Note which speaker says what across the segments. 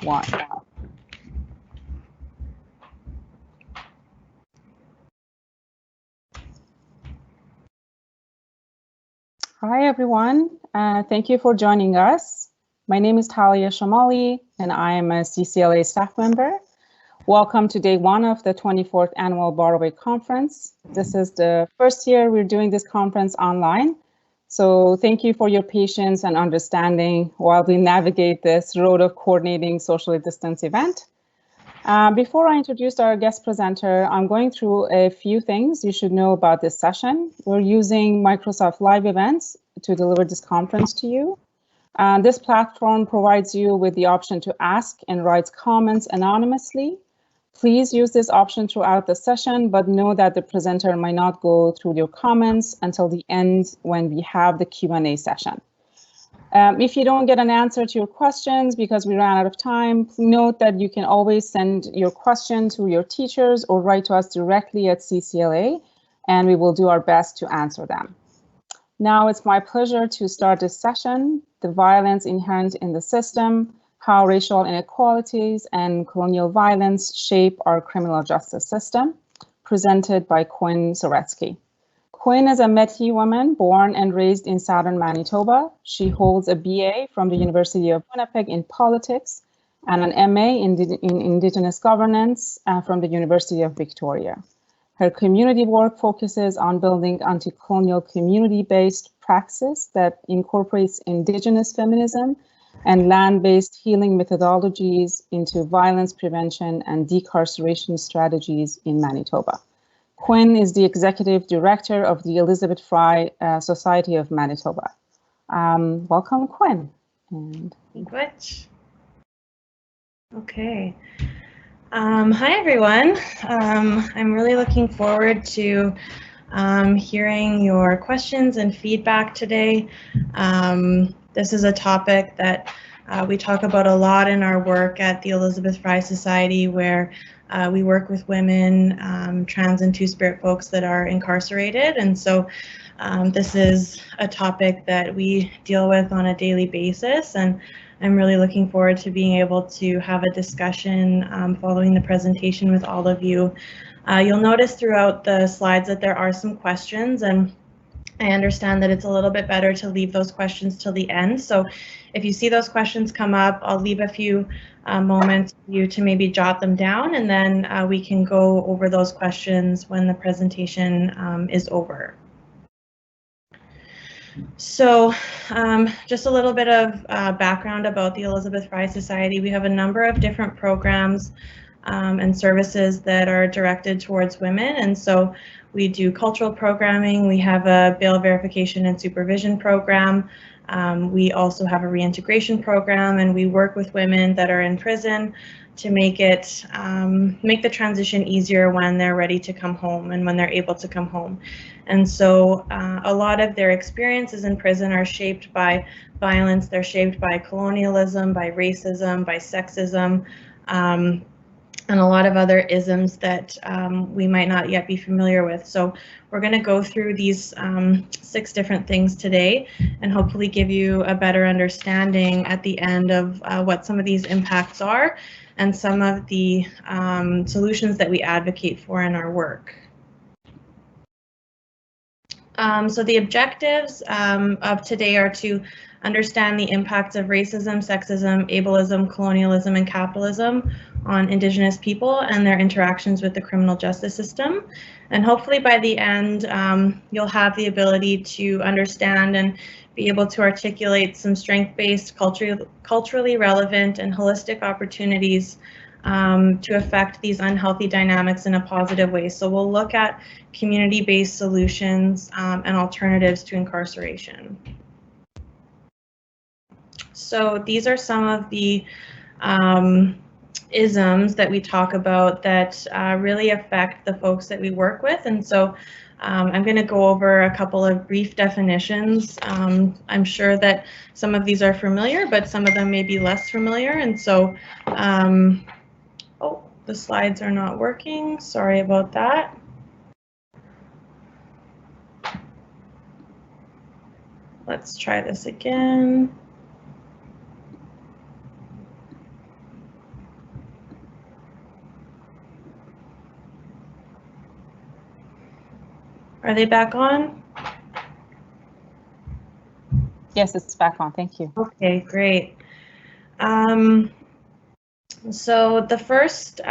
Speaker 1: one. Hi, everyone. Thank you for joining us. My name is Talia Shamali, and I am a CCLA staff member. Welcome to day one of the 24th Annual Borroway Conference. This is the first year we're doing this conference online. So thank you for your patience and understanding while we navigate this road of coordinating socially distanced event. Before I introduce our guest presenter, I'm going through a few things you should know about this session. We're using Microsoft Live Events to deliver this conference to you. This platform provides you with the option to ask and write comments anonymously. Please use this option throughout the session, but know that the presenter might not go through your comments until the end when we have the Q&A session. If you don't get an answer to your questions because we ran out of time, note that you can always send your question to your teachers or write to us directly at CCLA, and we will do our best to answer them. Now it's my pleasure to start this session, The Violence Inherent in the System, How Racial Inequalities and Colonial Violence Shape Our Criminal Justice System, presented by Quinn Saretsky. Quinn is a Metis woman born and raised in Southern Manitoba. She holds a BA from the University of Winnipeg in politics and an MA in Indigenous Governance from the University of Victoria. Her community work focuses on building anti-colonial community-based praxis that incorporates Indigenous feminism and land-based healing methodologies into violence prevention and de-carceration strategies in Manitoba. Quinn is the executive director of the Elizabeth Fry Society of Manitoba. Welcome, Quinn.
Speaker 2: And Thank you. Okay. Hi, everyone. I'm really looking forward to hearing your questions and feedback today. This is a topic that we talk about a lot in our work at the Elizabeth Fry Society, where we work with women, trans and two-spirit folks that are incarcerated. And so this is a topic that we deal with on a daily basis. And I'm really looking forward to being able to have a discussion following the presentation with all of you. You'll notice throughout the slides that there are some questions, and I understand that it's a little bit better to leave those questions till the end. So if you see those questions come up, I'll leave a few moments for you to maybe jot them down, and then we can go over those questions when the presentation is over. So just a little bit of background about the Elizabeth Fry Society. We have a number of different programs and services that are directed towards women. And so we do cultural programming. We have a bail verification and supervision program. We also have a reintegration program, and we work with women that are in prison to make it make the transition easier when they're ready to come home and when they're able to come home. And so a lot of their experiences in prison are shaped by violence. They're shaped by colonialism, by racism, by sexism, and a lot of other isms that we might not yet be familiar with. So we're going to go through these 6 different things today and hopefully give you a better understanding at the end of what some of these impacts are and some of the solutions that we advocate for in our work. So the objectives of today are to understand the impacts of racism, sexism, ableism, colonialism, and capitalism on Indigenous people and their interactions with the criminal justice system. And hopefully by the end, you'll have the ability to understand and be able to articulate some strength-based, culturally relevant, and holistic opportunities to affect these unhealthy dynamics in a positive way. So we'll look at community-based solutions and alternatives to incarceration. So these are some of the isms that we talk about that really affect the folks that we work with. And so I'm going to go over a couple of brief definitions. I'm sure that some of these are familiar, but some of them may be less familiar. And so, oh, the slides are not working. Sorry about that. Let's try this again. Are they back on?
Speaker 1: Yes, it's back on. Thank you.
Speaker 2: Okay, great. So the first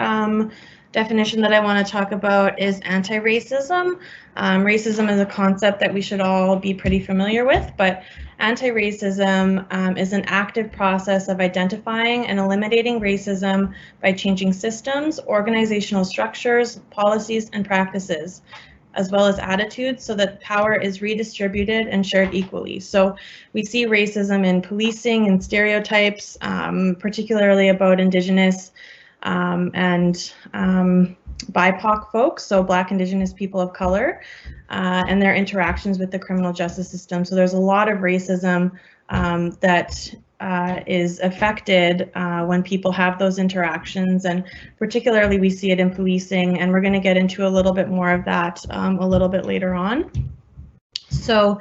Speaker 2: definition that I want to talk about is anti-racism. Racism is a concept that we should all be pretty familiar with, but anti-racism is an active process of identifying and eliminating racism by changing systems, organizational structures, policies, and practices, as well as attitudes, so that power is redistributed and shared equally. So we see racism in policing and stereotypes, particularly about Indigenous and BIPOC folks, so Black, Indigenous people of color, and their interactions with the criminal justice system. So there's a lot of racism that is affected when people have those interactions, and particularly we see it in policing, and we're going to get into a little bit more of that a little bit later on. So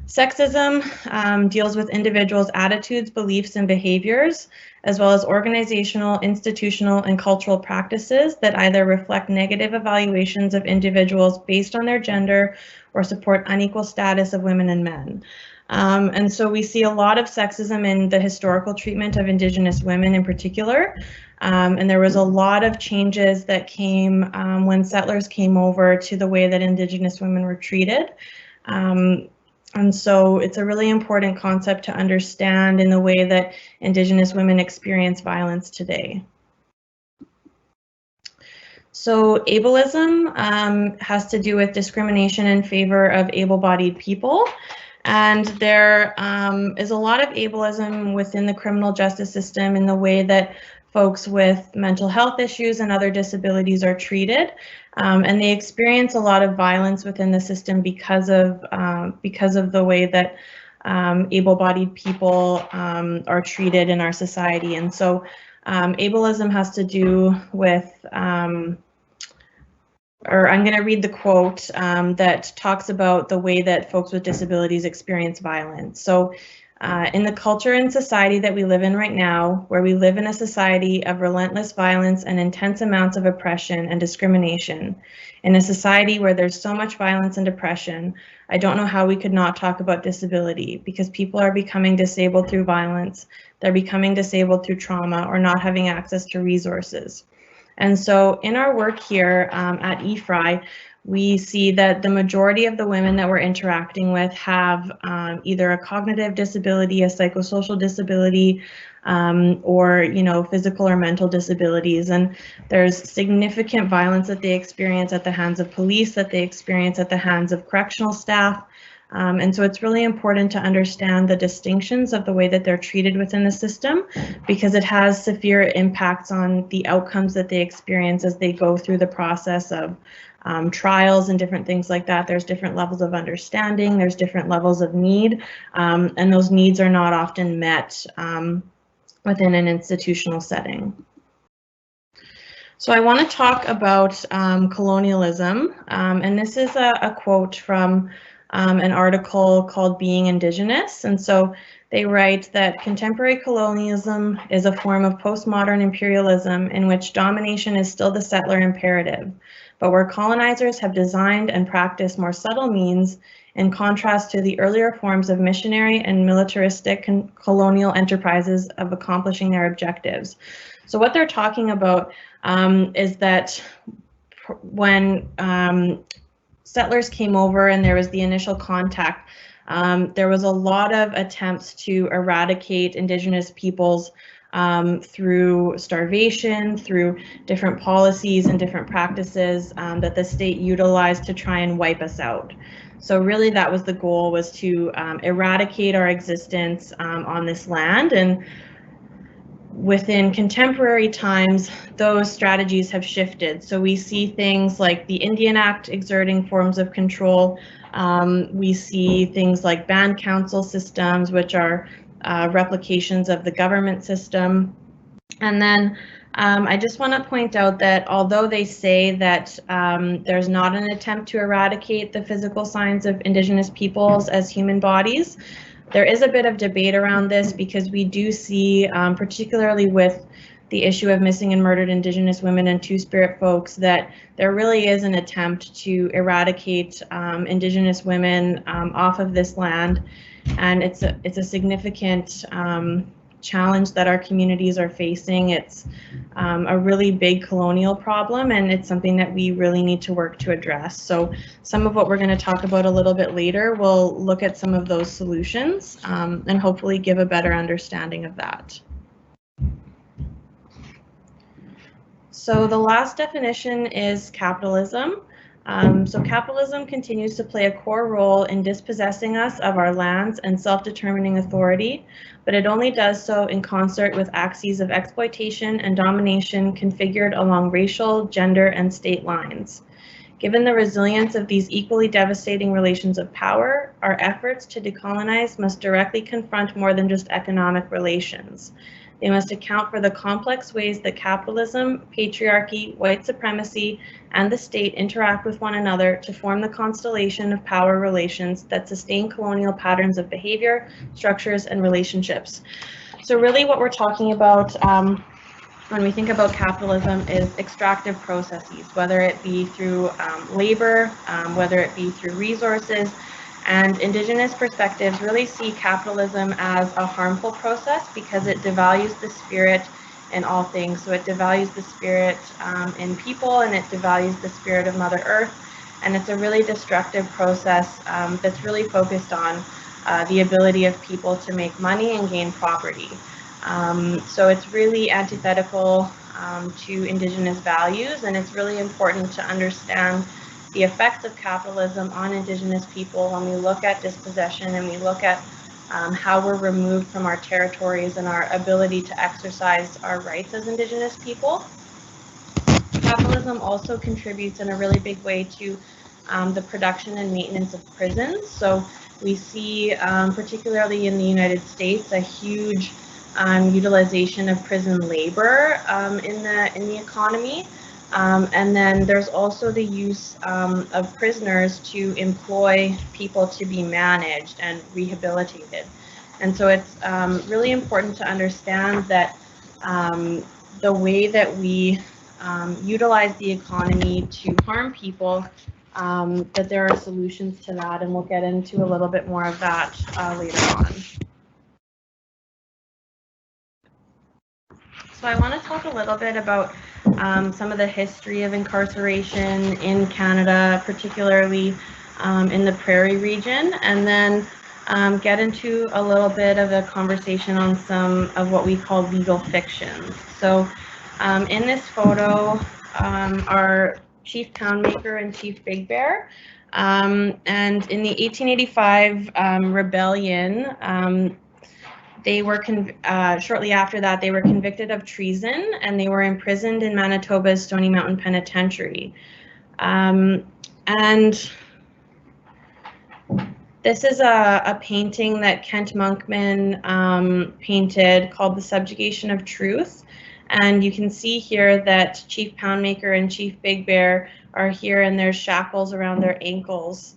Speaker 2: sexism deals with individuals' attitudes, beliefs, and behaviors, as well as organizational, institutional, and cultural practices that either reflect negative evaluations of individuals based on their gender or support unequal status of women and men. And so we see a lot of sexism in the historical treatment of Indigenous women in particular. And there was a lot of changes that came when settlers came over to the way that Indigenous women were treated. And so it's a really important concept to understand in the way that Indigenous women experience violence today. So ableism has to do with discrimination in favor of able-bodied people. And there is a lot of ableism within the criminal justice system in the way that folks with mental health issues and other disabilities are treated. And they experience a lot of violence within the system because of the way that able-bodied people are treated in our society. And so ableism has to do with, or I'm going to read the quote that talks about the way that folks with disabilities experience violence. So in the culture and society that we live in right now, where we live in a society of relentless violence and intense amounts of oppression and discrimination, in a society where there's so much violence and oppression, I don't know how we could not talk about disability, because people are becoming disabled through violence, they're becoming disabled through trauma, or not having access to resources. And so in our work here at EFRI, we see that the majority of the women that we're interacting with have either a cognitive disability, a psychosocial disability, or physical or mental disabilities. And there's significant violence that they experience at the hands of police, that they experience at the hands of correctional staff. And so it's really important to understand the distinctions of the way that they're treated within the system, because it has severe impacts on the outcomes that they experience as they go through the process of trials and different things like that. There's different levels of understanding, there's different levels of need, and those needs are not often met within an institutional setting. So I want to talk about colonialism, and this is a quote from an article called Being Indigenous. And so they write that contemporary colonialism is a form of postmodern imperialism in which domination is still the settler imperative, but where colonizers have designed and practiced more subtle means in contrast to the earlier forms of missionary and militaristic colonial enterprises of accomplishing their objectives. So what they're talking about is that when settlers came over and there was the initial contact, there was a lot of attempts to eradicate Indigenous peoples through starvation, through different policies and different practices that the state utilized to try and wipe us out. So really that was the goal, was to eradicate our existence on this land. And within contemporary times, those strategies have shifted. So we see things like the Indian Act exerting forms of control. We see things like band council systems, which are replications of the government system. And then I just want to point out that although they say that there's not an attempt to eradicate the physical signs of Indigenous peoples as human bodies, there is a bit of debate around this, because we do see, particularly with the issue of missing and murdered Indigenous women and Two-Spirit folks, that there really is an attempt to eradicate Indigenous women off of this land, and it's a significant challenge that our communities are facing. It's a really big colonial problem, and it's something that we really need to work to address. So some of what we're going to talk about a little bit later, we'll look at some of those solutions and hopefully give a better understanding of that. So the last definition is capitalism. So capitalism continues to play a core role in dispossessing us of our lands and self-determining authority, but it only does so in concert with axes of exploitation and domination configured along racial, gender, and state lines. Given the resilience of these equally devastating relations of power, our efforts to decolonize must directly confront more than just economic relations. They must account for the complex ways that capitalism, patriarchy, white supremacy, and the state interact with one another to form the constellation of power relations that sustain colonial patterns of behavior, structures, and relationships. So really what we're talking about when we think about capitalism is extractive processes, whether it be through labor, whether it be through resources. And Indigenous perspectives really see capitalism as a harmful process because it devalues the spirit in all things. So it devalues the spirit in people, and it devalues the spirit of Mother Earth. And it's a really destructive process that's really focused on the ability of people to make money and gain property. So it's really antithetical to Indigenous values, and it's really important to understand the effects of capitalism on Indigenous people when we look at dispossession and we look at how we're removed from our territories and our ability to exercise our rights as Indigenous people. Capitalism also contributes in a really big way to the production and maintenance of prisons. So we see, particularly in the United States, a huge utilization of prison labor in the economy. And then there's also the use of prisoners to employ people to be managed and rehabilitated. And so it's really important to understand that the way that we utilize the economy to harm people, that there are solutions to that, and we'll get into a little bit more of that later on. So I want to talk a little bit about some of the history of incarceration in Canada, particularly in the Prairie region, and then get into a little bit of a conversation on some of what we call legal fictions. So in this photo are Chief Poundmaker and Chief Big Bear. And in the 1885 rebellion, they were shortly after that, they were convicted of treason, and they were imprisoned in Manitoba's Stony Mountain Penitentiary. And this is a painting that Kent Monkman painted called The Subjugation of Truth. And you can see here that Chief Poundmaker and Chief Big Bear are here, and there's shackles around their ankles.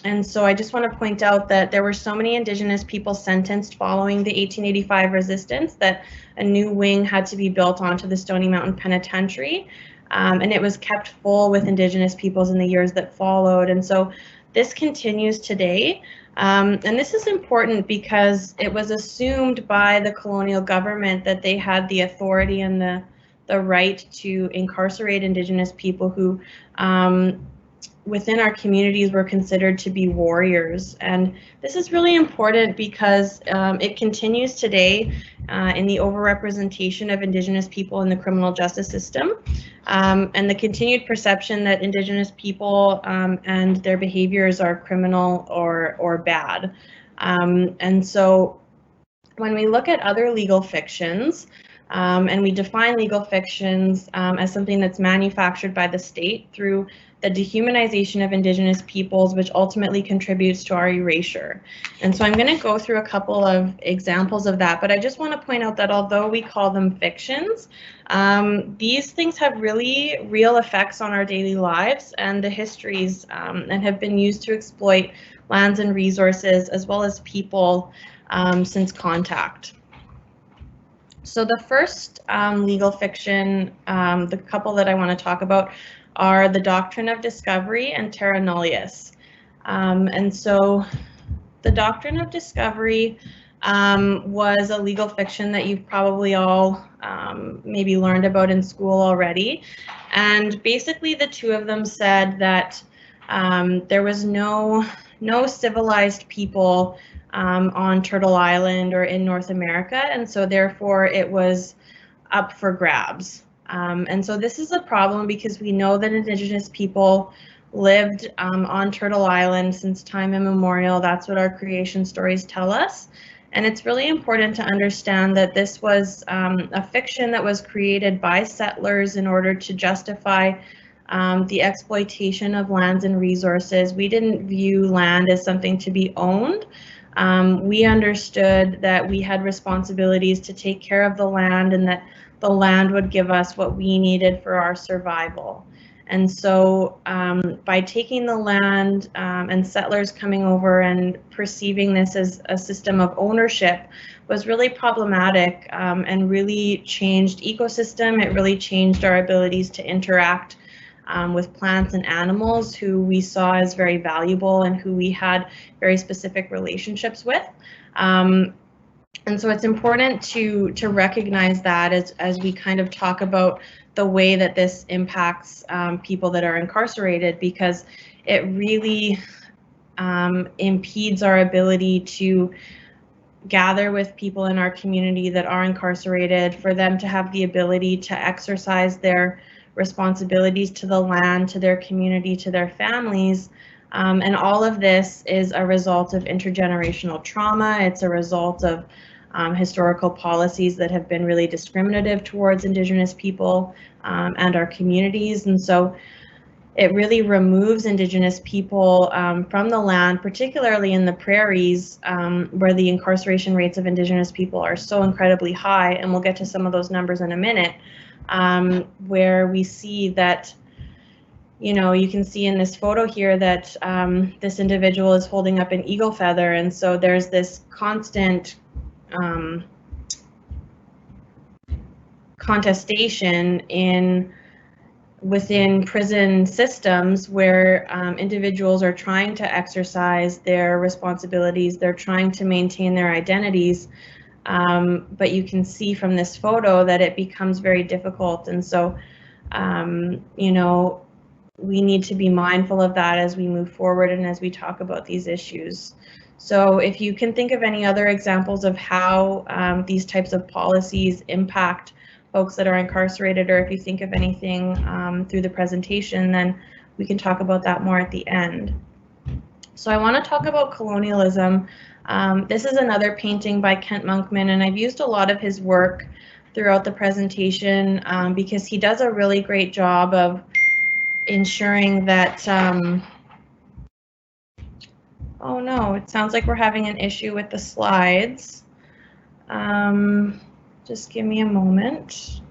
Speaker 2: And so I just want to point out that there were so many Indigenous people sentenced following the 1885 resistance that a new wing had to be built onto the Stony Mountain Penitentiary. And it was kept full with Indigenous peoples in the years that followed. And so this continues today. And this is important because it was assumed by the colonial government that they had the authority and the right to incarcerate Indigenous people who within our communities were considered to be warriors. And this is really important because it continues today in the overrepresentation of Indigenous people in the criminal justice system, and the continued perception that Indigenous people and their behaviors are criminal or bad. And so when we look at other legal fictions, and we define legal fictions as something that's manufactured by the state through the dehumanization of Indigenous peoples, which ultimately contributes to our erasure. And so I'm going to go through a couple of examples of that, but I just want to point out that although we call them fictions, these things have really real effects on our daily lives and the histories, and have been used to exploit lands and resources as well as people since contact. So the first legal fiction, the couple that I want to talk about are The Doctrine of Discovery and Terra Nullius. And so the Doctrine of Discovery was a legal fiction that you've probably all maybe learned about in school already. And basically the two of them said that there was no civilized people on Turtle Island or in North America, and so therefore it was up for grabs. And so this is a problem because we know that Indigenous people lived on Turtle Island since time immemorial. That's what our creation stories tell us. And it's really important to understand that this was a fiction that was created by settlers in order to justify the exploitation of lands and resources. We didn't view land as something to be owned. We understood that we had responsibilities to take care of the land and that the land would give us what we needed for our survival. And so by taking the land and settlers coming over and perceiving this as a system of ownership was really problematic and really changed ecosystem. It really changed our abilities to interact with plants and animals who we saw as very valuable and who we had very specific relationships with. And so it's important to recognize that as we kind of talk about the way that this impacts people that are incarcerated, because it really impedes our ability to gather with people in our community that are incarcerated, for them to have the ability to exercise their responsibilities to the land, to their community, to their families. And all of this is a result of intergenerational trauma. It's a result of historical policies that have been really discriminative towards Indigenous people and our communities. And so it really removes Indigenous people from the land, particularly in the prairies, where the incarceration rates of Indigenous people are so incredibly high. And we'll get to some of those numbers in a minute, where we see that, you know, you can see in this photo here that this individual is holding up an eagle feather. And so there's this constant contestation within prison systems where individuals are trying to exercise their responsibilities, they're trying to maintain their identities, but you can see from this photo that it becomes very difficult. And so, you know, we need to be mindful of that as we move forward and as we talk about these issues. So if you can think of any other examples of how these types of policies impact folks that are incarcerated, or if you think of anything through the presentation, then we can talk about that more at the end. So I want to talk about colonialism. This is another painting by Kent Monkman, and I've used a lot of his work throughout the presentation because he does a really great job of ensuring that oh no, it sounds like we're having an issue with the slides. Just give me a moment.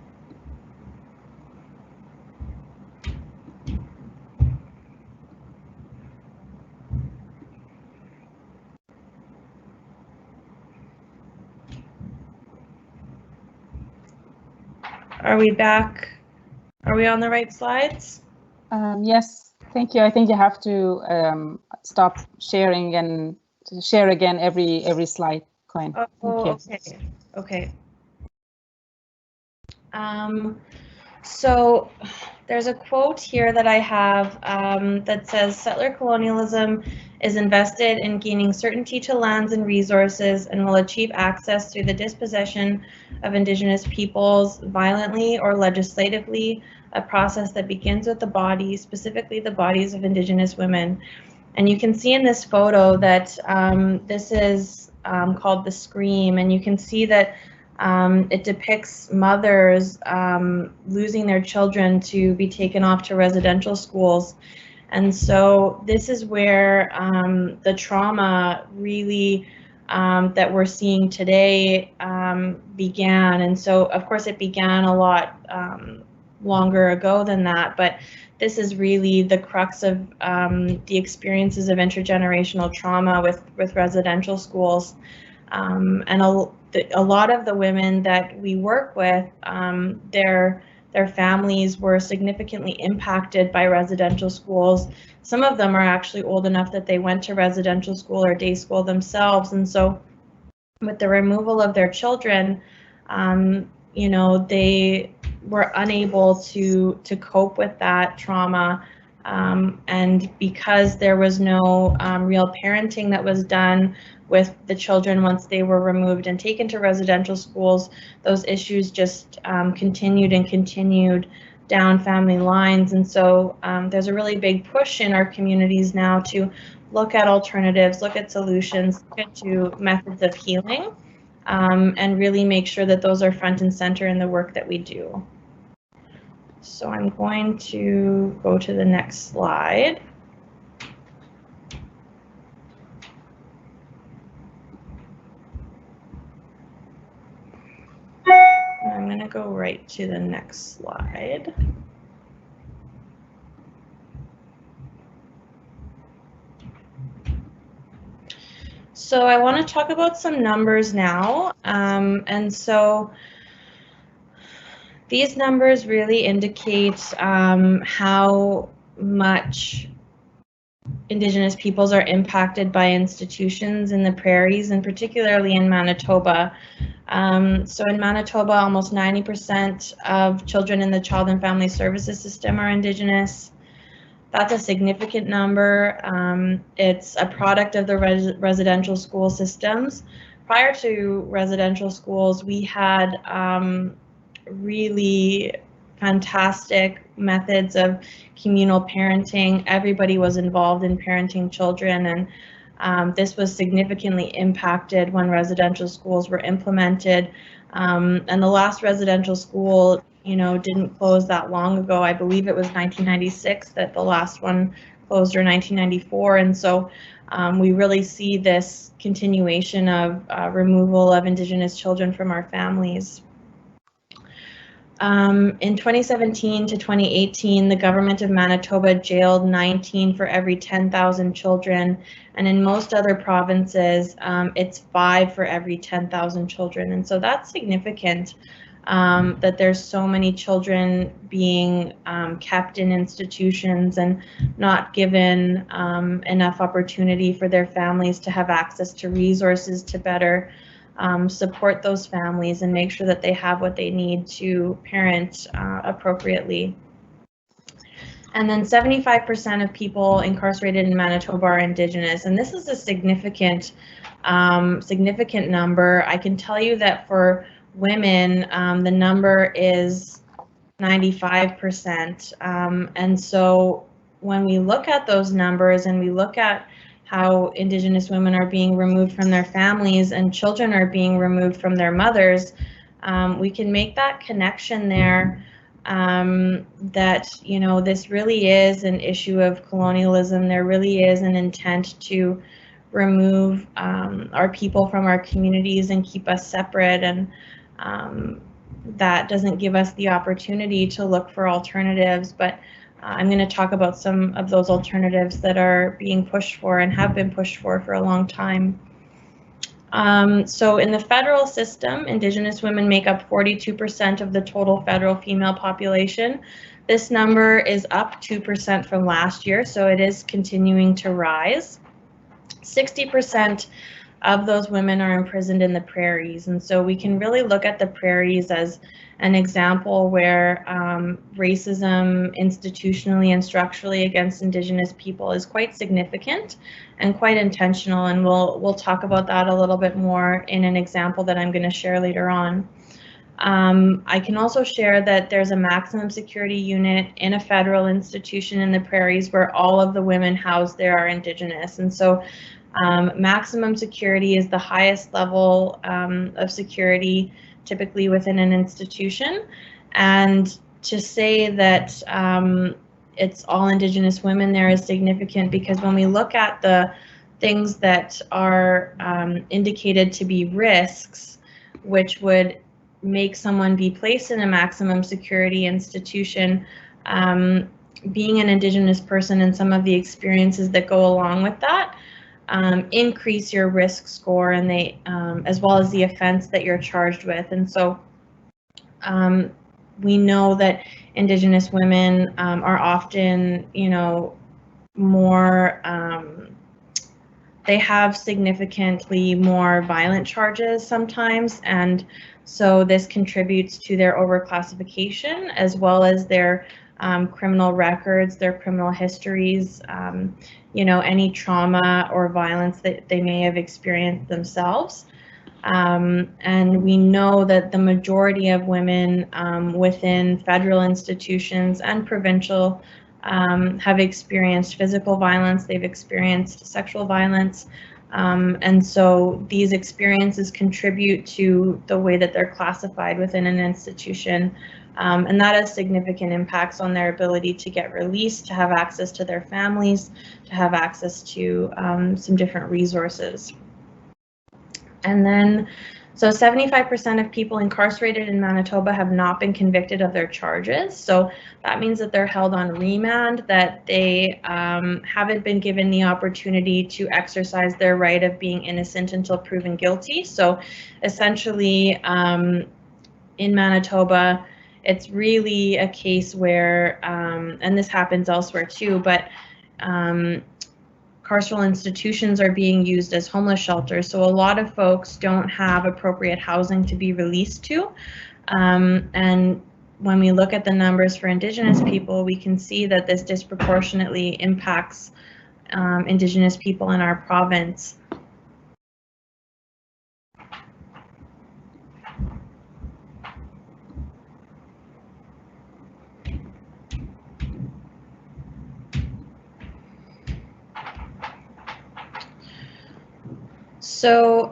Speaker 2: Are we back? Are we on the right slides?
Speaker 1: Yes, thank you. I think you have to stop sharing and share again every slide, Quinn.
Speaker 2: Oh, okay. So there's a quote here that I have that says, "Settler colonialism is invested in gaining certainty to lands and resources and will achieve access through the dispossession of Indigenous peoples violently or legislatively, a process that begins with the bodies, specifically the bodies of Indigenous women." And you can see in this photo that this is called The Scream, and you can see that it depicts mothers losing their children to be taken off to residential schools. And so this is where the trauma really that we're seeing today began. And so, of course, it began a lot longer ago than that, but this is really the crux of the experiences of intergenerational trauma with residential schools. And a lot of the women that we work with, their families were significantly impacted by residential schools. Some of them are actually old enough that they went to residential school or day school themselves, and so with the removal of their children, you know, they were unable to cope with that trauma, and because there was no real parenting that was done with the children once they were removed and taken to residential schools, those issues just continued and continued down family lines. And so there's a really big push in our communities now to look at alternatives, look at solutions, look into methods of healing, and really make sure that those are front and center in the work that we do. So I'm going to go to the next slide. I'm going to go right to the next slide. So I want to talk about some numbers now. And so these numbers really indicate how much Indigenous peoples are impacted by institutions in the prairies, and particularly in Manitoba. So in Manitoba, almost 90% of children in the Child and Family Services system are Indigenous. That's a significant number. It's a product of the residential school systems. Prior to residential schools, we had really fantastic methods of communal parenting. Everybody was involved in parenting children, and this was significantly impacted when residential schools were implemented. And the last residential school, you know, didn't close that long ago. I believe it was 1996 that the last one closed, or 1994. And so we really see this continuation of removal of Indigenous children from our families. In 2017 to 2018, the government of Manitoba jailed 19 for every 10,000 children, and in most other provinces, it's 5 for every 10,000 children. And so that's significant, that there's so many children being kept in institutions and not given enough opportunity for their families to have access to resources to better support those families and make sure that they have what they need to parent appropriately. And then 75% of people incarcerated in Manitoba are Indigenous, and this is a significant number. I can tell you that for women, the number is 95%. And so when we look at those numbers and we look at how Indigenous women are being removed from their families and children are being removed from their mothers, we can make that connection there, that, you know, this really is an issue of colonialism. There really is an intent to remove our people from our communities and keep us separate, and that doesn't give us the opportunity to look for alternatives. But I'm going to talk about some of those alternatives that are being pushed for and have been pushed for a long time. So in the federal system, Indigenous women make up 42% of the total federal female population. This number is up 2% from last year, so it is continuing to rise. 60% of those women are imprisoned in the prairies, and so we can really look at the prairies as an example where racism institutionally and structurally against Indigenous people is quite significant and quite intentional, and we'll talk about that a little bit more in an example that I'm going to share later on. I can also share that there's a maximum security unit in a federal institution in the prairies where all of the women housed there are Indigenous, and so maximum security is the highest level of security typically within an institution, and to say that it's all Indigenous women there is significant, because when we look at the things that are indicated to be risks, which would make someone be placed in a maximum security institution, being an Indigenous person and some of the experiences that go along with that, increase your risk score, and they as well as the offense that you're charged with. And so we know that Indigenous women are often, more, they have significantly more violent charges sometimes, and so this contributes to their overclassification as well as their criminal records, their criminal histories, any trauma or violence that they may have experienced themselves. And we know that the majority of women within federal institutions and provincial have experienced physical violence, they've experienced sexual violence, and so these experiences contribute to the way that they're classified within an institution, and that has significant impacts on their ability to get released, to have access to their families, to have access to some different resources. And then, so 75% of people incarcerated in Manitoba have not been convicted of their charges. So that means that they're held on remand, that they haven't been given the opportunity to exercise their right of being innocent until proven guilty. So essentially, in Manitoba, it's really a case where, and this happens elsewhere too, but carceral institutions are being used as homeless shelters. So a lot of folks don't have appropriate housing to be released to. And when we look at the numbers for Indigenous people, we can see that this disproportionately impacts Indigenous people in our province. So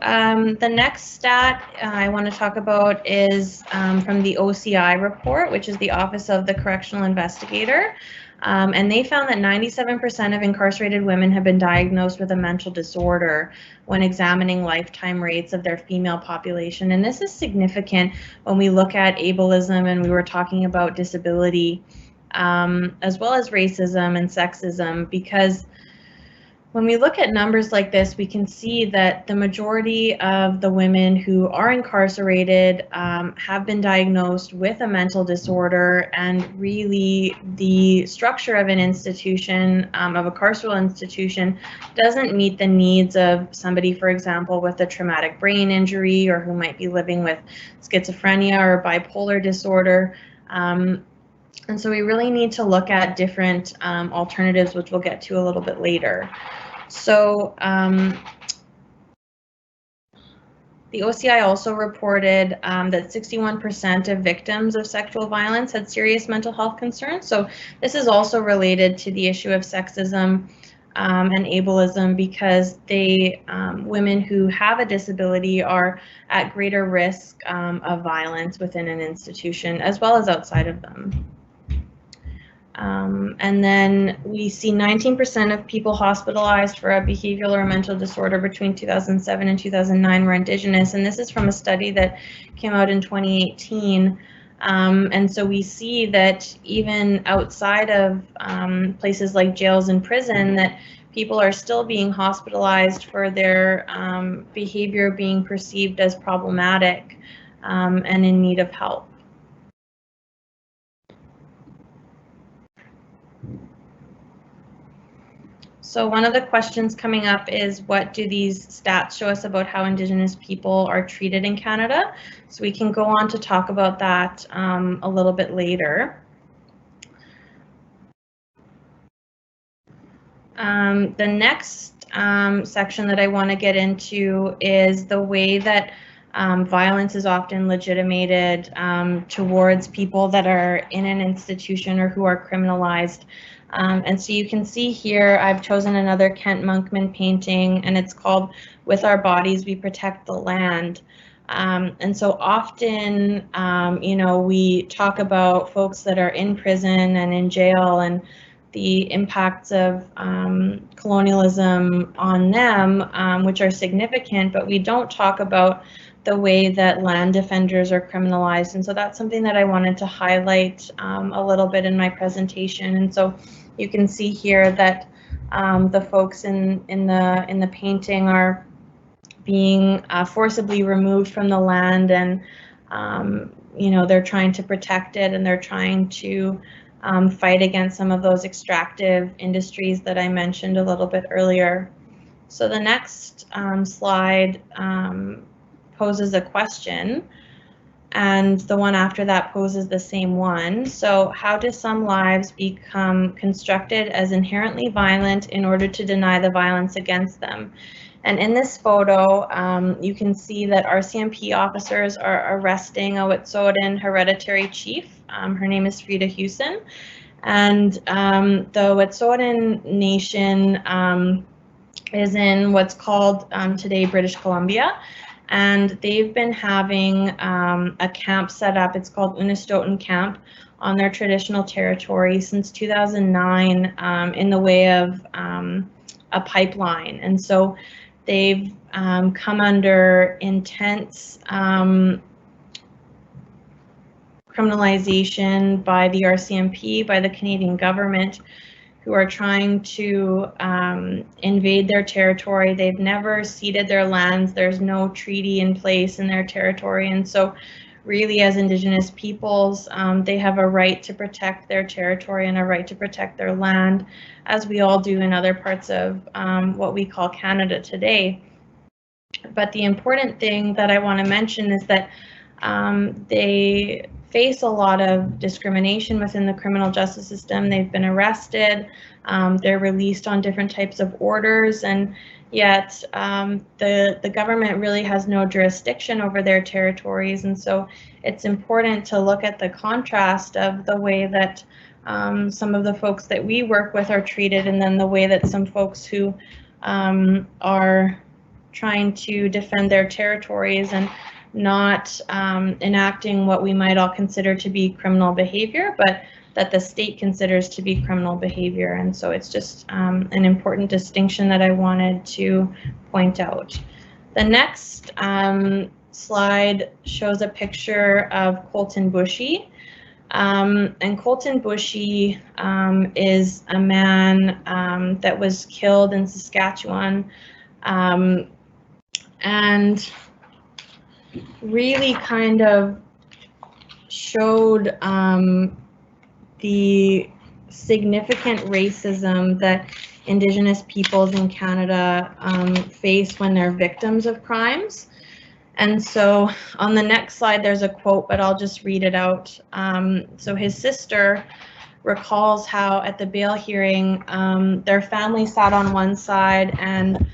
Speaker 2: the next stat I want to talk about is from the OCI report, which is the Office of the Correctional Investigator. And they found that 97% of incarcerated women have been diagnosed with a mental disorder when examining lifetime rates of their female population. And this is significant when we look at ableism, and we were talking about disability, as well as racism and sexism, because when we look at numbers like this, we can see that the majority of the women who are incarcerated have been diagnosed with a mental disorder, and really the structure of an institution, of a carceral institution, doesn't meet the needs of somebody, for example, with a traumatic brain injury, or who might be living with schizophrenia or bipolar disorder. And so we really need to look at different alternatives, which we'll get to a little bit later. So the OCI also reported that 61% of victims of sexual violence had serious mental health concerns. So this is also related to the issue of sexism and ableism, because they, women who have a disability are at greater risk of violence within an institution as well as outside of them. And then we see 19% of people hospitalized for a behavioral or mental disorder between 2007 and 2009 were Indigenous, and this is from a study that came out in 2018. And so we see that even outside of places like jails and prison, that people are still being hospitalized for their behavior being perceived as problematic and in need of help. So one of the questions coming up is, what do these stats show us about how Indigenous people are treated in Canada? So we can go on to talk about that a little bit later. The next section that I want to get into is the way that violence is often legitimated towards people that are in an institution or who are criminalized. And so you can see here, I've chosen another Kent Monkman painting, and it's called "With Our Bodies We Protect the Land." And so often, we talk about folks that are in prison and in jail and the impacts of colonialism on them, which are significant, but we don't talk about the way that land defenders are criminalized. And so that's something that I wanted to highlight a little bit in my presentation. And so you can see here that The folks in the painting are being forcibly removed from the land, and you know, they're trying to protect it, and they're trying to fight against some of those extractive industries that I mentioned a little bit earlier. So the next slide poses a question, and the one after that poses the same one. So how do some lives become constructed as inherently violent in order to deny the violence against them? And in this photo, you can see that RCMP officers are arresting a Wet'suwet'en hereditary chief. Her name is Frida Hewson. And the Wet'suwet'en Nation is in what's called today British Columbia. And they've been having a camp set up. It's called Unistoten Camp on their traditional territory since 2009 in the way of a pipeline. And so they've come under intense criminalization by the RCMP, by the Canadian government, who are trying to invade their territory. They've never ceded their lands. There's no treaty in place in their territory. And so really, as Indigenous peoples, they have a right to protect their territory and a right to protect their land, as we all do in other parts of what we call Canada today. But the important thing that I want to mention is that they face a lot of discrimination within the criminal justice system. They've been arrested, they're released on different types of orders, and yet the government really has no jurisdiction over their territories. And so it's important to look at the contrast of the way that some of the folks that we work with are treated, and then the way that some folks who are trying to defend their territories and not enacting what we might all consider to be criminal behavior, but that the state considers to be criminal behavior. And so it's just an important distinction that I wanted to point out. The next slide shows a picture of Colton Bushy. And Colton Bushy is a man that was killed in Saskatchewan, and really kind of showed the significant racism that Indigenous peoples in Canada face when they're victims of crimes. And so on the next slide, there's a quote, but I'll just read it out. So his sister recalls how at the bail hearing, their family sat on one side and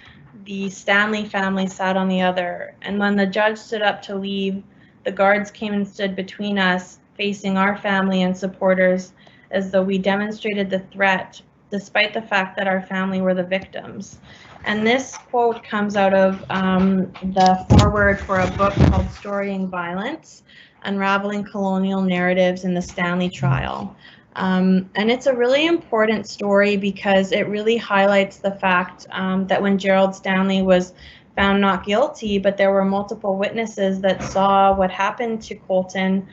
Speaker 2: the Stanley family sat on the other. And when the judge stood up to leave, the guards came and stood between us, facing our family and supporters, as though we demonstrated the threat, despite the fact that our family were the victims. And this quote comes out of the foreword for a book called Storying Violence, Unraveling Colonial Narratives in the Stanley Trial. And it's a really important story because it really highlights the fact that when Gerald Stanley was found not guilty, but there were multiple witnesses that saw what happened to Colton,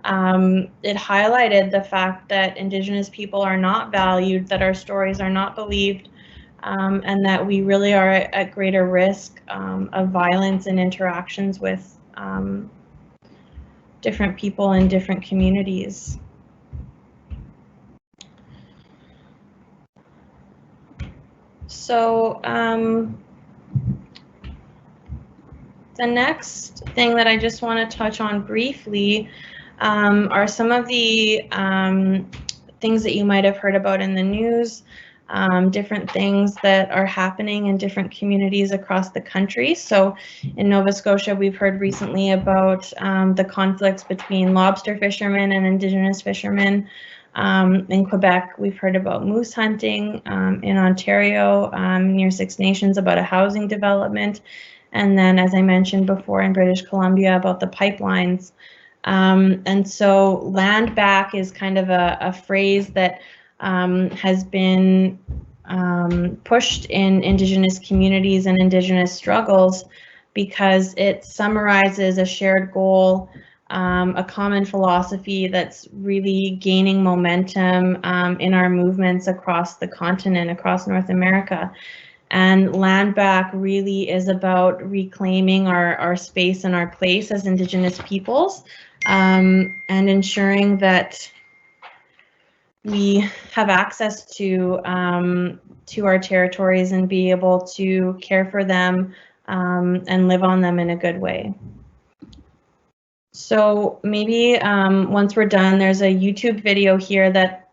Speaker 2: it highlighted the fact that Indigenous people are not valued, that our stories are not believed, and that we really are at greater risk of violence and interactions with different people in different communities. So the next thing that I just want to touch on briefly are some of the things that you might have heard about in the news, different things that are happening in different communities across the country. So in Nova Scotia, we've heard recently about the conflicts between lobster fishermen and Indigenous fishermen. In Quebec, we've heard about moose hunting. In Ontario, near Six Nations, about a housing development. And then, as I mentioned before, in British Columbia, about the pipelines. And so land back is kind of a phrase that has been pushed in Indigenous communities and Indigenous struggles because it summarizes a shared goal a common philosophy that's really gaining momentum in our movements across the continent, across North America. And land back really is about reclaiming our space and our place as Indigenous peoples, and ensuring that we have access to our territories and be able to care for them and live on them in a good way. So maybe once we're done, there's a YouTube video here that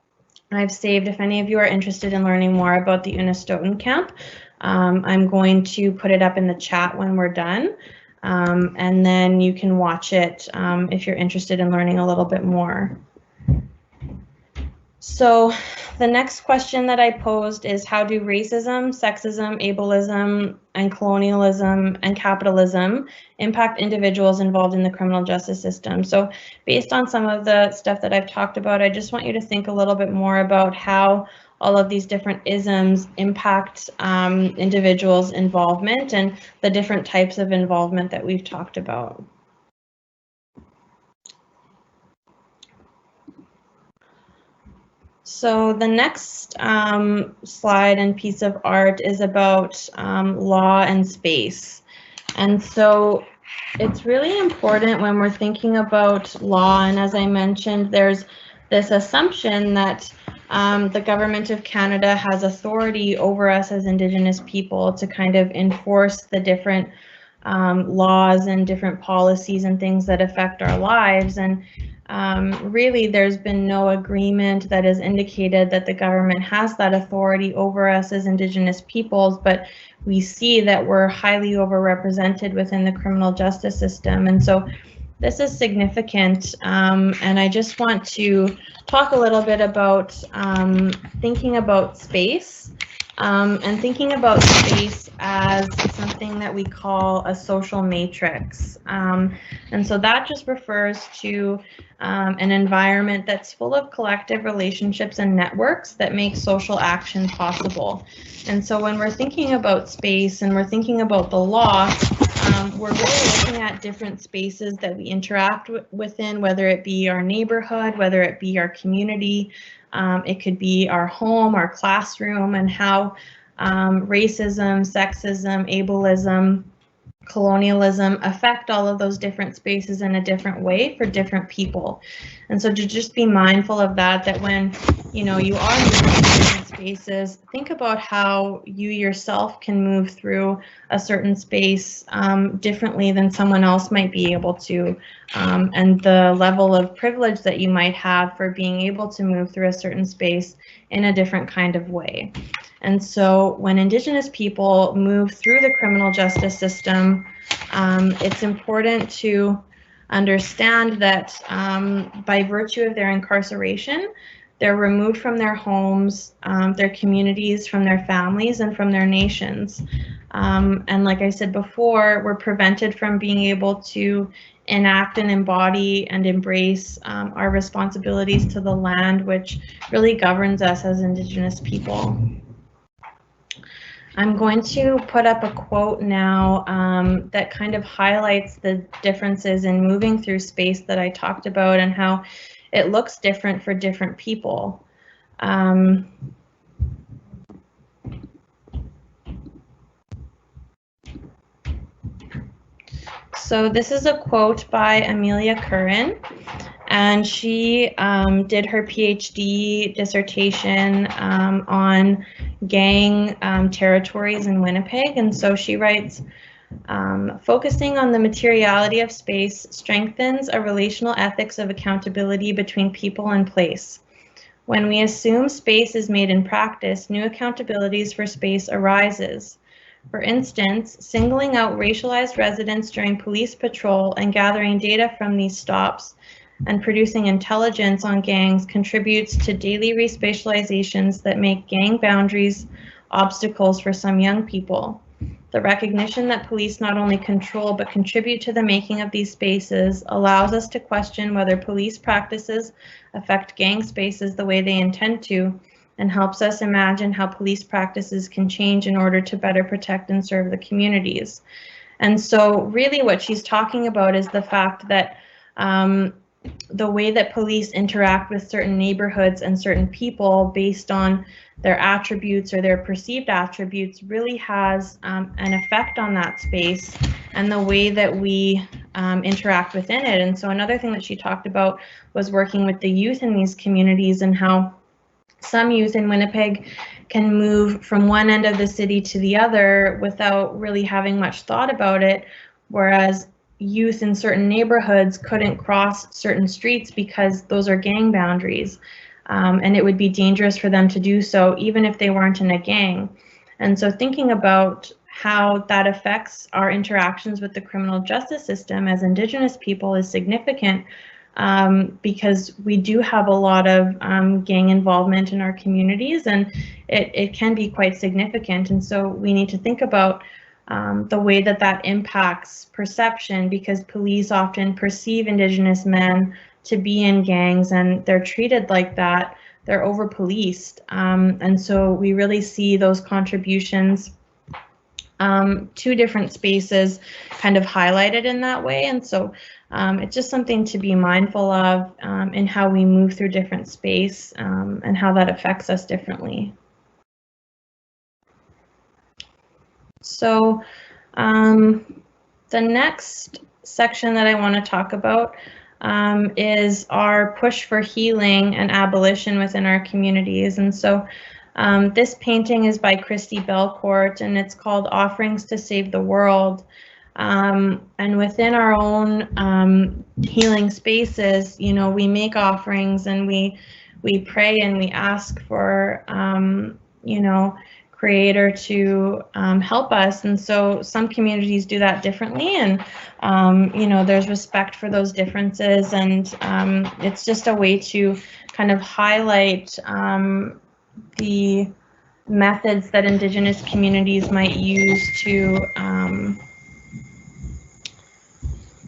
Speaker 2: I've saved if any of you are interested in learning more about the Unistoten camp. I'm going to put it up in the chat when we're done, and then you can watch it if you're interested in learning a little bit more. So the next question that I posed is, how do racism, sexism, ableism, and colonialism and capitalism impact individuals involved in the criminal justice system? So based on some of the stuff that I've talked about, I just want you to think a little bit more about how all of these different isms impact individuals' involvement and the different types of involvement that we've talked about. So the next slide and piece of art is about law and space. And so it's really important when we're thinking about law, and as I mentioned, there's this assumption that the government of Canada has authority over us as Indigenous people to kind of enforce the different laws and different policies and things that affect our lives. And really, there's been no agreement that has indicated that the government has that authority over us as Indigenous peoples, but we see that we're highly overrepresented within the criminal justice system. And so this is significant, and I just want to talk a little bit about thinking about space, and thinking about space as something that we call a social matrix. And so that just refers to an environment that's full of collective relationships and networks that make social action possible. And so when we're thinking about space and we're thinking about the law, we're really looking at different spaces that we interact within, whether it be our neighborhood, whether it be our community, it could be our home, our classroom, and how racism, sexism, ableism, colonialism affect all of those different spaces in a different way for different people. And so to just be mindful of that, that when you are moving in different spaces, think about how you yourself can move through a certain space differently than someone else might be able to, and the level of privilege that you might have for being able to move through a certain space in a different kind of way. And so when Indigenous people move through the criminal justice system, it's important to understand that by virtue of their incarceration, they're removed from their homes, their communities, from their families, and from their nations. And like I said before, we're prevented from being able to enact and embody and embrace our responsibilities to the land, which really governs us as Indigenous people. I'm going to put up a quote now that kind of highlights the differences in moving through space that I talked about and how it looks different for different people. So this is a quote by Amelia Curran, and she did her PhD dissertation on gang territories in Winnipeg. And so she writes, focusing on the materiality of space strengthens a relational ethics of accountability between people and place. When we assume space is made in practice, new accountabilities for space arises. For instance, singling out racialized residents during police patrol and gathering data from these stops and producing intelligence on gangs contributes to daily respatializations that make gang boundaries obstacles for some young people. The recognition that police not only control but contribute to the making of these spaces allows us to question whether police practices affect gang spaces the way they intend to, and helps us imagine how police practices can change in order to better protect and serve the communities. And so really what she's talking about is the fact that the way that police interact with certain neighborhoods and certain people based on their attributes or their perceived attributes really has an effect on that space and the way that we interact within it. And so another thing that she talked about was working with the youth in these communities and how some youth in Winnipeg can move from one end of the city to the other without really having much thought about it, whereas youth in certain neighborhoods couldn't cross certain streets because those are gang boundaries, and it would be dangerous for them to do so even if they weren't in a gang. And so thinking about how that affects our interactions with the criminal justice system as Indigenous people is significant, because we do have a lot of gang involvement in our communities, and it can be quite significant. And so we need to think about the way that that impacts perception, because police often perceive Indigenous men to be in gangs and they're treated like that. They're over-policed. And so we really see those contributions to different spaces kind of highlighted in that way. And so it's just something to be mindful of in how we move through different space and how that affects us differently. So the next section that I want to talk about is our push for healing and abolition within our communities. And so this painting is by Christy Belcourt, and it's called Offerings to Save the World. And within our own healing spaces, you know, we make offerings and we pray and we ask for, you know, Creator to help us. And so some communities do that differently, and you know, there's respect for those differences, and it's just a way to kind of highlight the methods that Indigenous communities might use to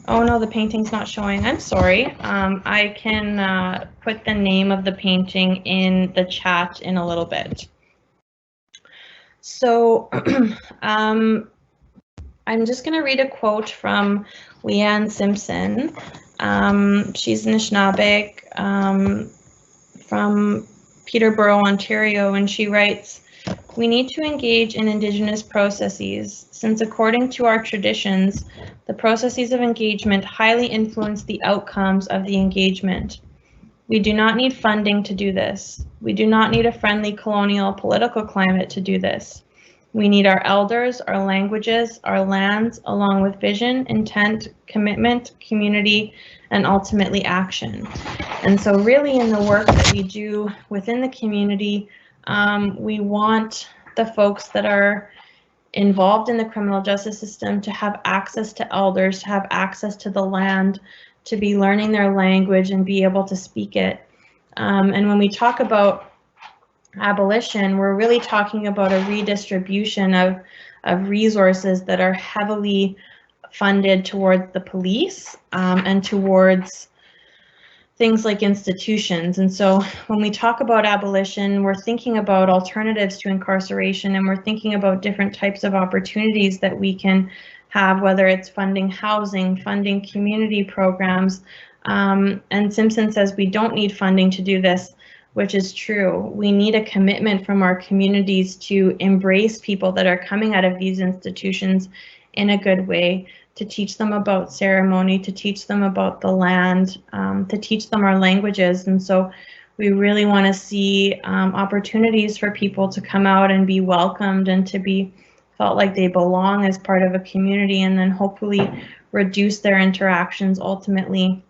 Speaker 2: oh no, the painting's not showing. I'm sorry. I can put the name of the painting in the chat in a little bit. So I'm just going to read a quote from Leanne Simpson. She's Anishinaabe from Peterborough, Ontario, and she writes, "We need to engage in Indigenous processes, since according to our traditions, the processes of engagement highly influence the outcomes of the engagement. We do not need funding to do this. We do not need a friendly colonial political climate to do this. We need our elders, our languages, our lands, along with vision, intent, commitment, community, and ultimately action." And so really in the work that we do within the community, we want the folks that are involved in the criminal justice system to have access to elders, to have access to the land, to be learning their language and be able to speak it. And when we talk about abolition, we're really talking about a redistribution of resources that are heavily funded towards the police and towards things like institutions. And so when we talk about abolition, we're thinking about alternatives to incarceration, and we're thinking about different types of opportunities that we can have, whether it's funding housing, funding community programs. And Simpson says we don't need funding to do this, which is true. We need a commitment from our communities to embrace people that are coming out of these institutions in a good way, to teach them about ceremony, to teach them about the land, to teach them our languages. And so we really want to see opportunities for people to come out and be welcomed and to be felt like they belong as part of a community, and then hopefully reduce their interactions ultimately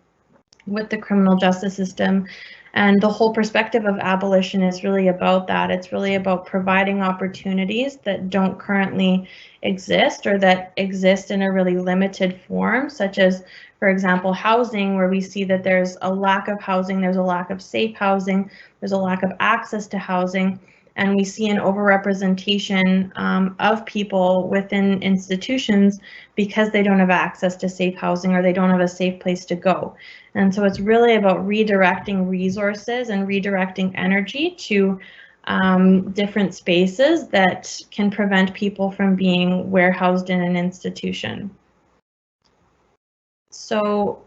Speaker 2: with the criminal justice system. And the whole perspective of abolition is really about that. It's really about providing opportunities that don't currently exist, or that exist in a really limited form, such as, for example, housing, where we see that there's a lack of housing, there's a lack of safe housing, there's a lack of access to housing, and we see an overrepresentation of people within institutions because they don't have access to safe housing or they don't have a safe place to go. And so it's really about redirecting resources and redirecting energy to different spaces that can prevent people from being warehoused in an institution. So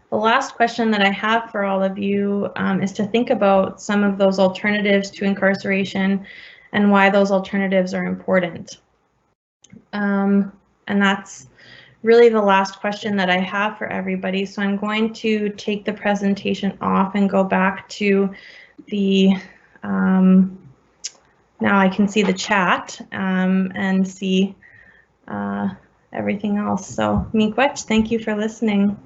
Speaker 2: the last question that I have for all of you is to think about some of those alternatives to incarceration and why those alternatives are important. And that's really the last question that I have for everybody. So I'm going to take the presentation off and go back to the, now I can see the chat and see everything else. So Miigwech, thank you for listening.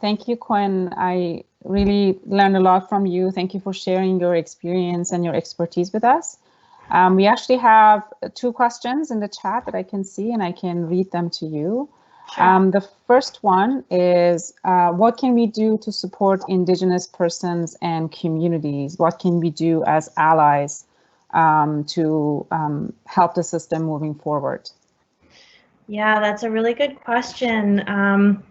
Speaker 1: Thank you, Quinn. I really learned a lot from you. Thank you for sharing your experience and your expertise with us. We actually have 2 questions in the chat that I can see, and I can read them to you. Sure. The first one is, what can we do to support Indigenous persons and communities? What can we do as allies to help the system moving forward?
Speaker 2: Yeah, that's a really good question.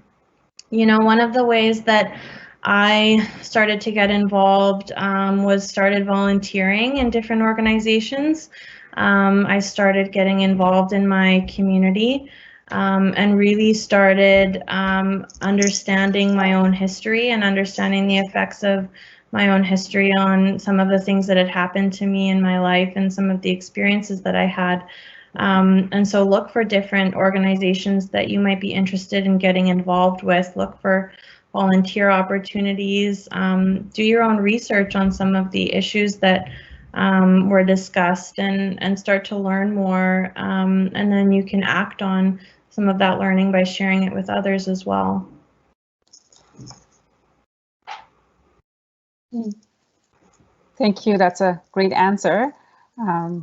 Speaker 2: You know, one of the ways that I started to get involved was started volunteering in different organizations. I started getting involved in my community and really started understanding my own history and understanding the effects of my own history on some of the things that had happened to me in my life and some of the experiences that I had. And so look for different organizations that you might be interested in getting involved with. Look for volunteer opportunities. Do your own research on some of the issues that were discussed and start to learn more. And then you can act on some of that learning by sharing it with others as well.
Speaker 1: Thank you. That's a great answer.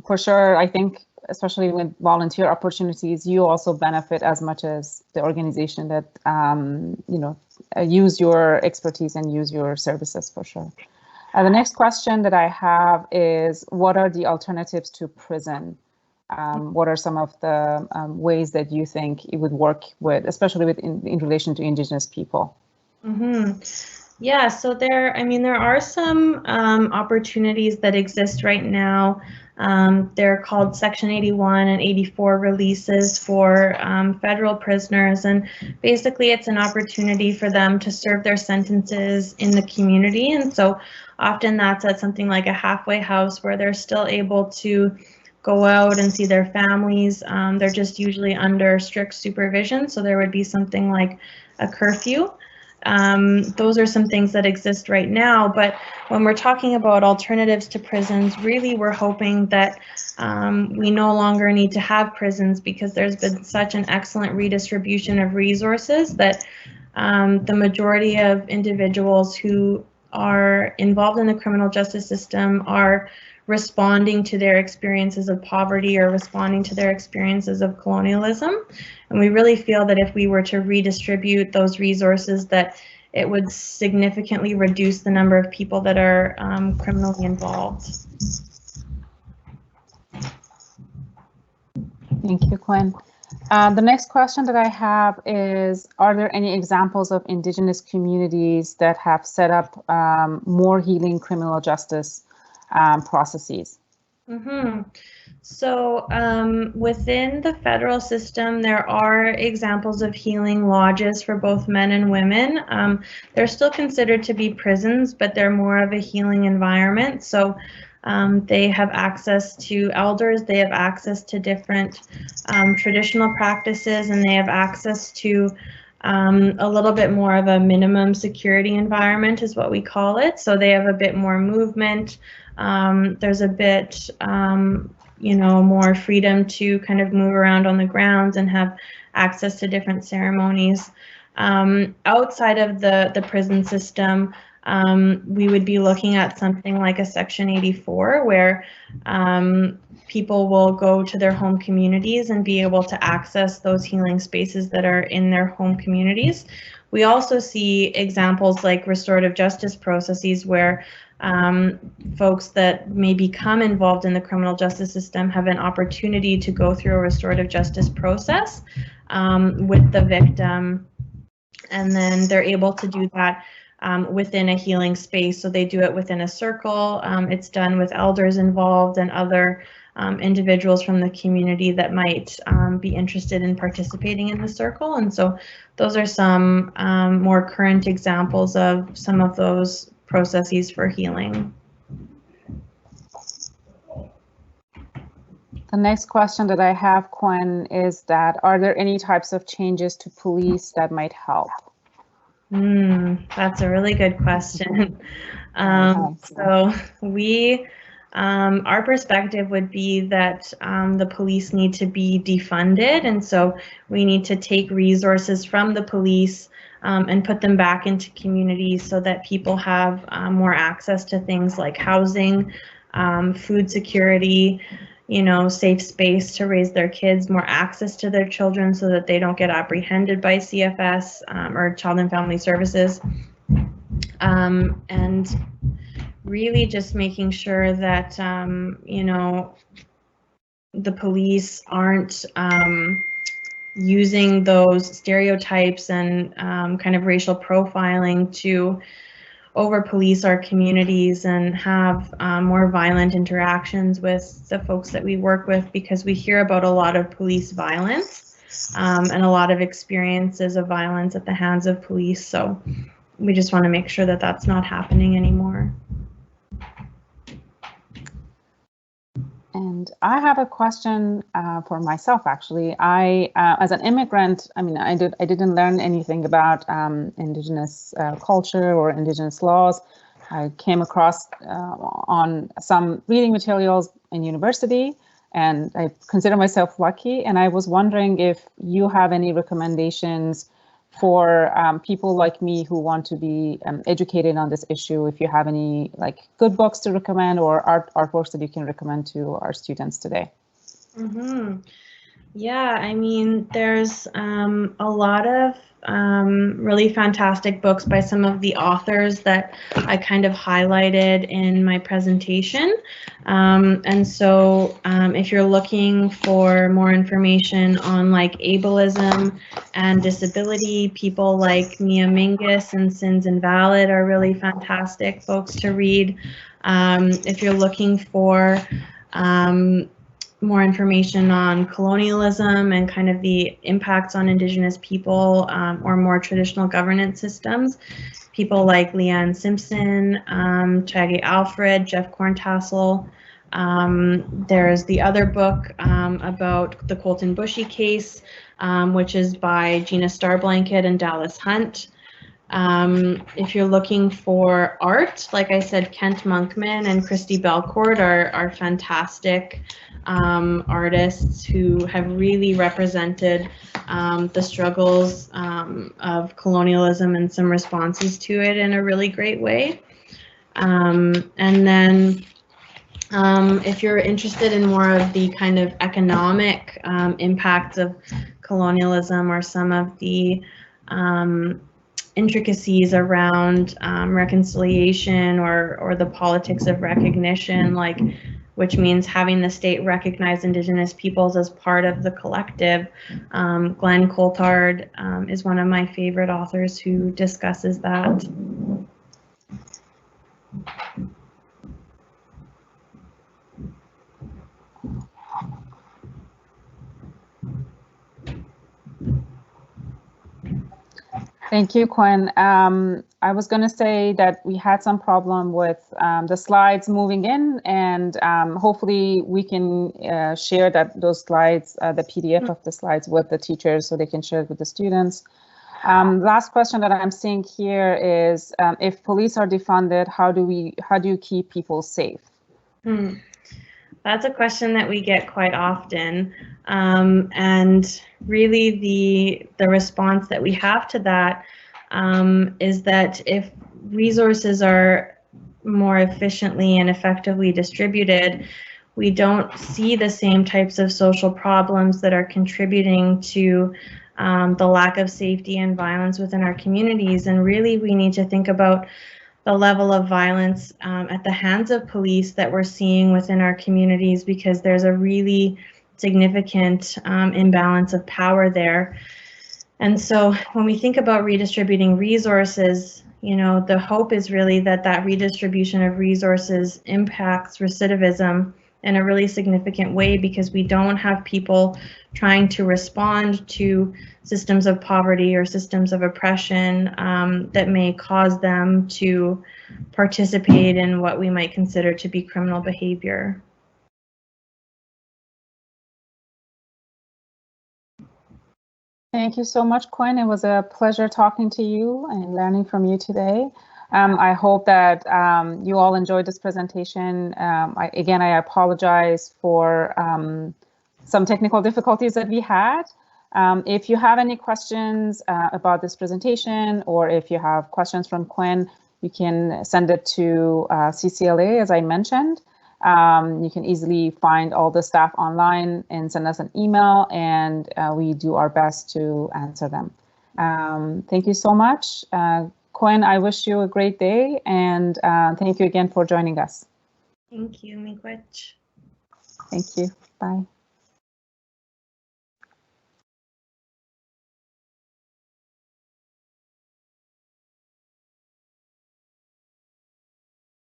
Speaker 1: For sure, I think especially with volunteer opportunities, you also benefit as much as the organization that you know, use your expertise and use your services, for sure. The next question that I have is, what are the alternatives to prison? What are some of the ways that you think it would work with, especially with in relation to Indigenous people?
Speaker 2: Yeah, so there are some opportunities that exist right now. They're called Section 81 and 84 releases for federal prisoners, and basically it's an opportunity for them to serve their sentences in the community. And so often that's at something like a halfway house where they're still able to go out and see their families. They're just usually under strict supervision, so there would be something like a curfew. Those are some things that exist right now, but when we're talking about alternatives to prisons, really we're hoping that we no longer need to have prisons, because there's been such an excellent redistribution of resources that the majority of individuals who are involved in the criminal justice system are responding to their experiences of poverty or responding to their experiences of colonialism. And we really feel that if we were to redistribute those resources, that it would significantly reduce the number of people that are criminally involved.
Speaker 1: Thank you, Quinn. The next question that I have is, are there any examples of Indigenous communities that have set up more healing criminal justice processes?
Speaker 2: So within the federal system, there are examples of healing lodges for both men and women. They're still considered to be prisons, but they're more of a healing environment. So they have access to elders, they have access to different traditional practices, and they have access to a little bit more of a minimum security environment is what we call it. So they have a bit more movement. There's a bit, you know, more freedom to kind of move around on the grounds and have access to different ceremonies. Outside of the prison system, we would be looking at something like a Section 84, where people will go to their home communities and be able to access those healing spaces that are in their home communities. We also see examples like restorative justice processes where folks that may become involved in the criminal justice system have an opportunity to go through a restorative justice process with the victim, and then they're able to do that within a healing space. So they do it within a circle. It's done with elders involved and other individuals from the community that might be interested in participating in the circle. And so those are some more current examples of some of those processes for healing.
Speaker 1: The next question that I have, Quinn, is that are there any types of changes to police that might help?
Speaker 2: That's a really good question. So we, our perspective would be that the police need to be defunded, and so we need to take resources from the police and put them back into communities so that people have more access to things like housing, food security, you know, safe space to raise their kids, more access to their children so that they don't get apprehended by CFS or Child and Family Services. And really just making sure that, you know, the police aren't using those stereotypes and kind of racial profiling to over-police our communities and have more violent interactions with the folks that we work with, because we hear about a lot of police violence and a lot of experiences of violence at the hands of police. So we just want to make sure that that's not happening anymore.
Speaker 1: And I have a question for myself, actually. I, as an immigrant, I mean, I didn't learn anything about Indigenous culture or Indigenous laws. I came across on some reading materials in university, and I consider myself lucky. And I was wondering if you have any recommendations for people like me who want to be educated on this issue, if you have any like good books to recommend or artworks that you can recommend to our students today.
Speaker 2: Yeah, I mean, there's a lot of really fantastic books by some of the authors that I kind of highlighted in my presentation. And so if you're looking for more information on like ableism and disability, people like Mia Mingus and Sins Invalid are really fantastic folks to read. If you're looking for more information on colonialism and kind of the impacts on Indigenous people or more traditional governance systems, people like Leanne Simpson, Chage Alfred, Jeff Corntassel. There's the other book about the Colton Bushy case, which is by Gina Starblanket and Dallas Hunt. If you're looking for art, like I said, Kent Monkman and Christy Belcourt are fantastic artists who have really represented the struggles of colonialism and some responses to it in a really great way. And then if you're interested in more of the kind of economic impacts of colonialism or some of the intricacies around reconciliation or the politics of recognition, like which means having the state recognize Indigenous peoples as part of the collective. Glenn Coulthard is one of my favorite authors who discusses that.
Speaker 1: Thank you, Quinn. I was going to say that we had some problem with the slides moving in, and hopefully we can share those slides, the PDF of the slides with the teachers so they can share it with the students. Last question that I'm seeing here is if police are defunded, how do you keep people safe?
Speaker 2: That's a question that we get quite often, and really the response that we have to that is that if resources are more efficiently and effectively distributed, we don't see the same types of social problems that are contributing to the lack of safety and violence within our communities. And really we need to think about the level of violence at the hands of police that we're seeing within our communities, because there's a really significant imbalance of power there. And so when we think about redistributing resources, you know, the hope is really that that redistribution of resources impacts recidivism in a really significant way, because we don't have people trying to respond to systems of poverty or systems of oppression that may cause them to participate in what we might consider to be criminal behavior.
Speaker 1: Thank you so much, Quinn. It was a pleasure talking to you and learning from you today. I hope that you all enjoyed this presentation. Again, I apologize for some technical difficulties that we had. If you have any questions about this presentation, or if you have questions from Quinn, you can send it to CCLA, as I mentioned. You can easily find all the staff online and send us an email, and we do our best to answer them. Thank you so much. Quinn, I wish you a great day, and thank you again for joining us.
Speaker 2: Thank you, Miigwech.
Speaker 1: Thank you. Bye.